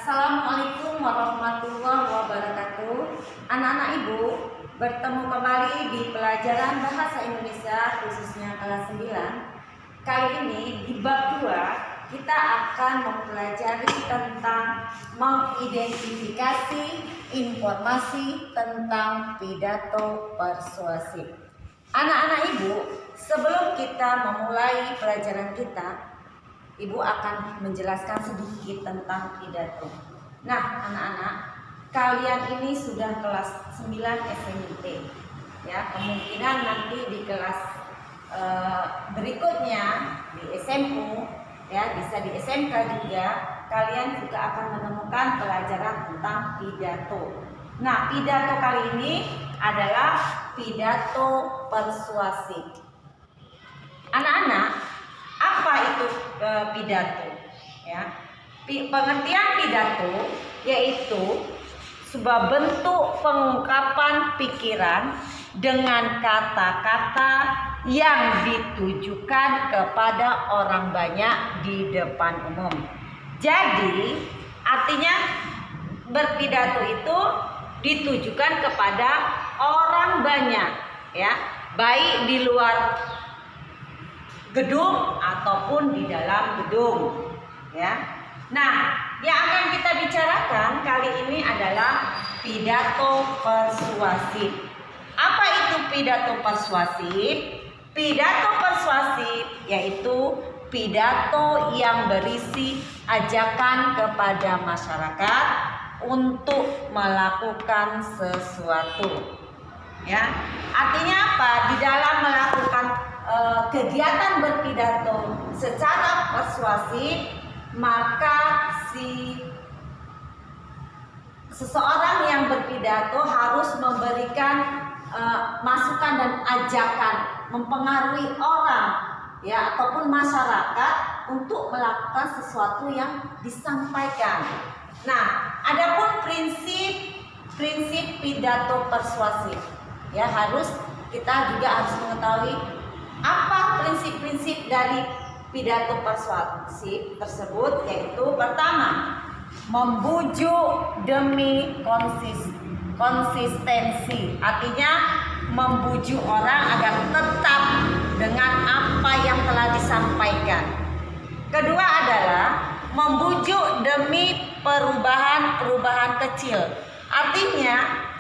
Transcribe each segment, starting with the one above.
Assalamualaikum warahmatullahi wabarakatuh. Anak-anak Ibu, bertemu kembali di pelajaran Bahasa Indonesia khususnya kelas 9. Kali ini di bab 2 kita akan mempelajari tentang mengidentifikasi informasi tentang pidato persuasif. Anak-anak Ibu, sebelum kita memulai pelajaran kita, Ibu akan menjelaskan sedikit tentang pidato. Nah, anak-anak, kalian ini sudah kelas 9 SMP. Ya, kemungkinan nanti di kelas berikutnya di SMU, ya, bisa di SMK juga, kalian juga akan menemukan pelajaran tentang pidato. Nah, pidato kali ini adalah pidato persuasif. Anak-anak, apa itu pidato? Ya, pengertian pidato yaitu sebuah bentuk pengungkapan pikiran dengan kata-kata yang ditujukan kepada orang banyak di depan umum. Jadi, artinya berpidato itu ditujukan kepada orang banyak, ya, baik di luar gedung ataupun di dalam gedung, ya. Nah, yang akan kita bicarakan kali ini adalah pidato persuasif. Apa itu pidato persuasif? Pidato persuasif yaitu pidato yang berisi ajakan kepada masyarakat untuk melakukan sesuatu. Ya, artinya apa? Di dalam melakukan kegiatan berpidato secara persuasif, maka seseorang yang berpidato harus memberikan masukan dan ajakan, mempengaruhi orang, ya, ataupun masyarakat untuk melakukan sesuatu yang disampaikan. Nah, adapun prinsip pidato persuasif, ya, kita juga harus mengetahui apa prinsip-prinsip dari pidato persuasif tersebut, yaitu pertama, membujuk demi konsistensi, artinya membujuk orang agar tetap dengan apa yang telah disampaikan. Kedua adalah membujuk demi perubahan kecil, artinya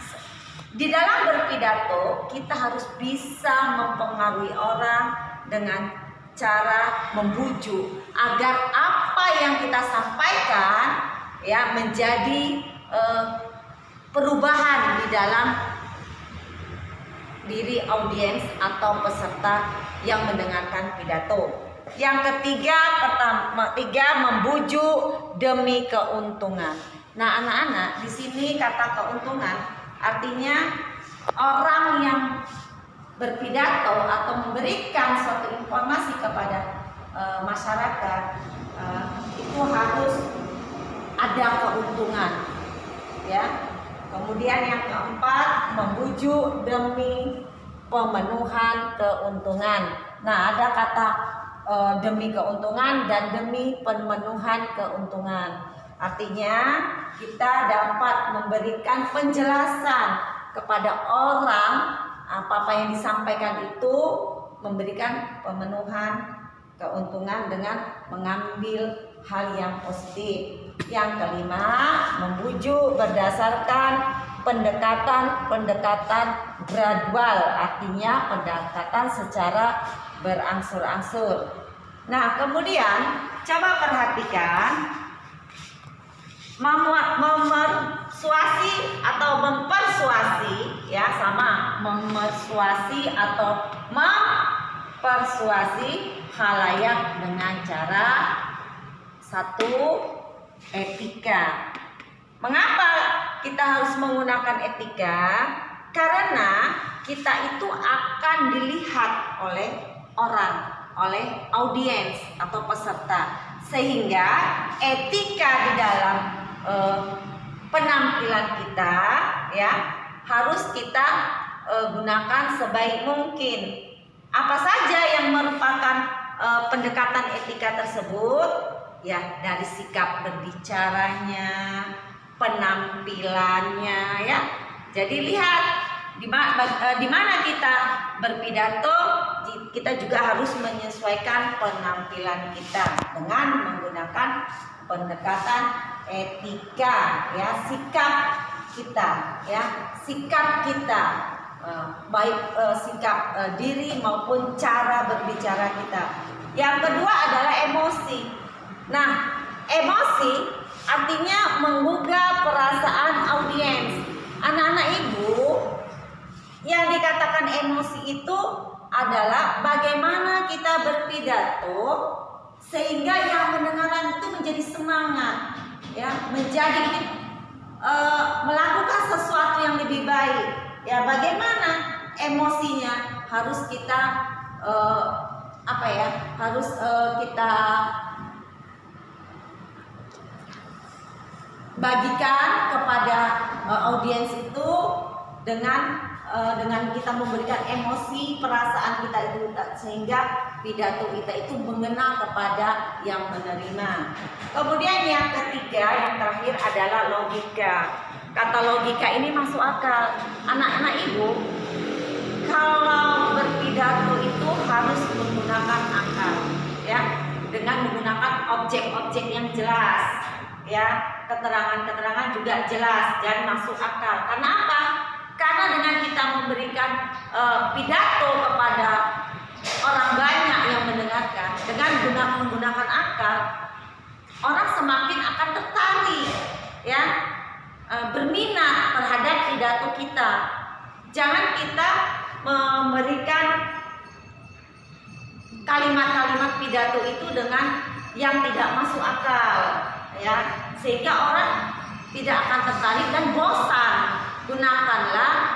di dalam berpidato kita harus bisa mempengaruhi orang dengan cara membujuk agar apa yang kita sampaikan, ya, menjadi perubahan di dalam diri audiens atau peserta yang mendengarkan pidato. Yang ketiga, membujuk demi keuntungan. Nah, anak-anak, di sini kata keuntungan artinya orang yang berpidato atau memberikan suatu informasi kepada masyarakat itu harus ada keuntungan, ya. Kemudian yang keempat, membujuk demi pemenuhan keuntungan. Nah, ada kata demi keuntungan dan demi pemenuhan keuntungan. Artinya kita dapat memberikan penjelasan kepada orang apa yang disampaikan itu memberikan pemenuhan keuntungan dengan mengambil hal yang positif. Yang kelima, membujuk berdasarkan pendekatan gradual, artinya pendekatan secara berangsur-angsur. Nah, kemudian coba perhatikan, memersuasi atau mempersuasi, ya, sama memersuasi atau mempersuasi khalayak dengan cara satu, etika. Mengapa kita harus menggunakan etika? Karena kita itu akan dilihat oleh orang, oleh audiens atau peserta, sehingga etika di dalam penampilan kita, ya, harus kita gunakan sebaik mungkin. Apa saja yang merupakan pendekatan etika tersebut? ya, dari sikap berbicaranya, penampilannya, ya. Jadi lihat di mana kita berpidato, kita juga harus menyesuaikan penampilan kita dengan menggunakan pendekatan etika, ya, sikap kita, baik sikap diri maupun cara berbicara kita. Yang kedua adalah emosi. Nah, emosi artinya menggugah perasaan audiens. Anak-anak ibu, yang dikatakan emosi itu adalah bagaimana kita berpidato sehingga yang mendengarkan itu menjadi semangat, ya, menjadi melakukan sesuatu yang lebih baik. Ya, bagaimana emosinya harus kita kita bagikan kepada audiens itu dengan kita memberikan emosi, perasaan kita itu, sehingga pidato kita itu mengena kepada yang menerima. Kemudian yang ketiga, yang terakhir adalah logika. Kata logika ini masuk akal. Anak-anak ibu, kalau berpidato itu harus menggunakan akal, ya, dengan menggunakan objek-objek yang jelas, ya, keterangan-keterangan juga jelas dan masuk akal. Karena apa? Karena dengan kita memberikan pidato kepada orang banyak yang mendengarkan dengan menggunakan akal, orang semakin akan tertarik, ya, berminat terhadap pidato kita. Jangan kita memberikan kalimat-kalimat pidato itu dengan yang tidak masuk akal, ya, sehingga orang tidak akan tertarik dan bosan. Gunakanlah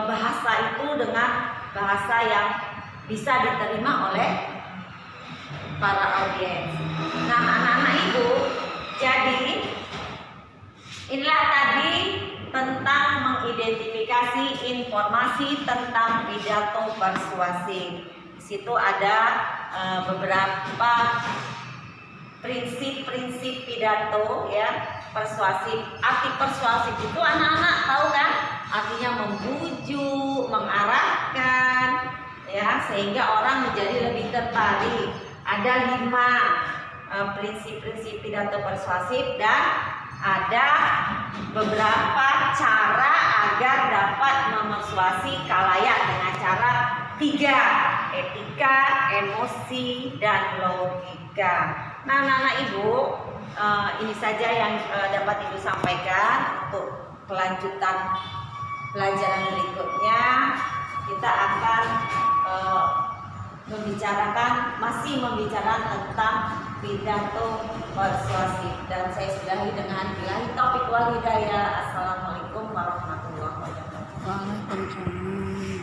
bahasa itu dengan bahasa yang bisa diterima oleh para audiens. Nah, anak-anak ibu, jadi inilah tadi tentang mengidentifikasi informasi tentang pidato persuasif. Di situ ada beberapa prinsip-prinsip pidato, ya, persuasif. Arti persuasif itu anak-anak tahu kan? Artinya membujuk, mengarahkan, ya, sehingga orang menjadi lebih tertarik. Ada 5 prinsip-prinsip pidato persuasif dan ada beberapa cara agar dapat memersuasi khalayak dengan cara 3: etika, emosi, dan logika. Nah, anak-anak ibu, ini saja yang dapat ibu sampaikan. Untuk kelanjutan pelajaran berikutnya kita akan masih membicarakan tentang pidato persuasif, dan saya sudahi dengan billahi taufiq wal hidayah. Assalamualaikum warahmatullahi wabarakatuh. Waalaikumsalam.